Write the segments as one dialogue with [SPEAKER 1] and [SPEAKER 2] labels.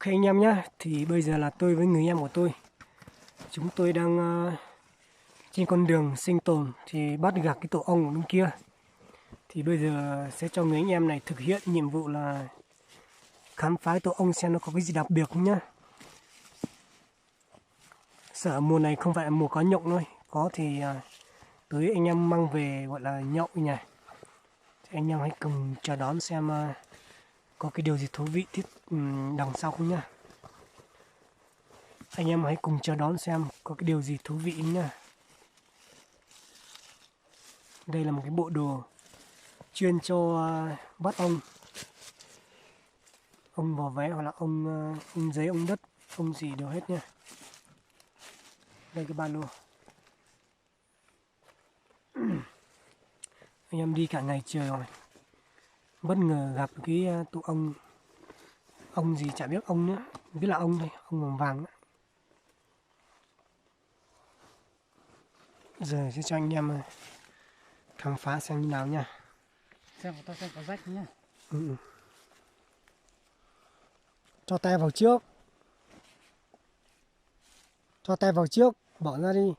[SPEAKER 1] Ok anh em nhé, thì bây giờ là tôi với người em của tôi. Chúng tôi đang trên con đường sinh tồn thì bắt gặp cái tổ ong ở bên kia. Thì bây giờ sẽ cho người anh em này thực hiện nhiệm vụ là khám phá cái tổ ong xem nó có cái gì đặc biệt không nhá. Sợ mùa này không phải là mùa có nhộng thôi, có thì tới anh em mang về gọi là nhậu nhỉ. Thì anh em hãy cùng chờ đón xem có cái điều gì thú vị đằng sau không nhá. Anh em hãy cùng chờ đón xem có cái điều gì thú vị nhá. Đây là một cái bộ đồ chuyên cho bắt ong vò vẽ hoặc là ong giấy, ong đất, ong gì đều hết nha. Đây cái ba lô. Anh em đi cả ngày trời rồi, bất ngờ gặp cái tụ ong gì chả biết ong nữa, biết là ong thôi, ong vàng vàng đó. Giờ sẽ cho anh em khám phá xem như nào nha.
[SPEAKER 2] Xem của tao xem có rách nhá.
[SPEAKER 1] Ừ. Cho tay vào trước. Cho tay vào trước, bỏ ra đi.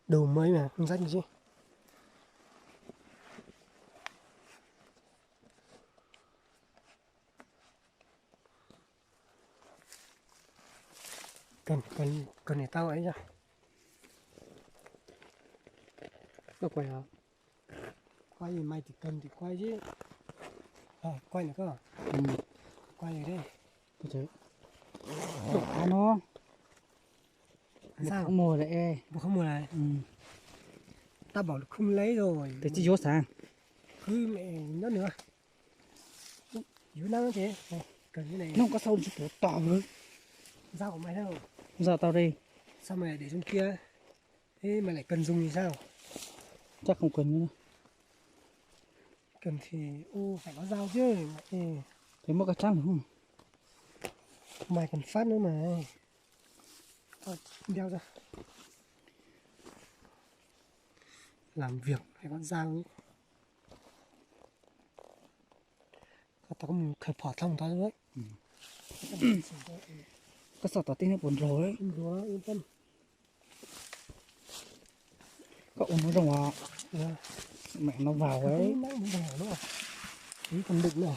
[SPEAKER 1] Đồ mới mà, không rách gì chứ. Cần để tao ấy ra.
[SPEAKER 2] Có quay hả?
[SPEAKER 1] Quay gì mày thì cần thì quay chứ. Quay nữa cơ à?
[SPEAKER 2] Ừ.
[SPEAKER 1] Quay ở đây.
[SPEAKER 2] Có thế. Đổ nó.
[SPEAKER 1] Sao?
[SPEAKER 2] Không mùa đấy.
[SPEAKER 1] Bộ không mùa này.
[SPEAKER 2] Ừ.
[SPEAKER 1] Tao bảo là không lấy rồi.
[SPEAKER 2] Thế chứ dốt sang.
[SPEAKER 1] Cứ mẹ nó nữa. Yếu năng thế. Cần cái này.
[SPEAKER 2] Nó không có sâu chứ to hơn.
[SPEAKER 1] Dao của mày đâu?
[SPEAKER 2] Giờ tao đây.
[SPEAKER 1] Sao mày lại để trong kia? Thế mày lại cần dùng thì sao?
[SPEAKER 2] Chắc không cần nữa.
[SPEAKER 1] Cần thì phải có dao chứ.
[SPEAKER 2] Thấy mất cái trắng không?
[SPEAKER 1] Mày còn phát nữa mà. Thôi, đeo ra. Làm việc phải có dao. Tao có một khởi phỏ thông tao đấy.
[SPEAKER 2] Có sợ tao tin nó buồn rồi.
[SPEAKER 1] Đùa, yên tâm.
[SPEAKER 2] Cậu nó rồng à. Mẹ nó vào ấy.
[SPEAKER 1] Nãy nó vào nữa. Ý còn đựng nữa.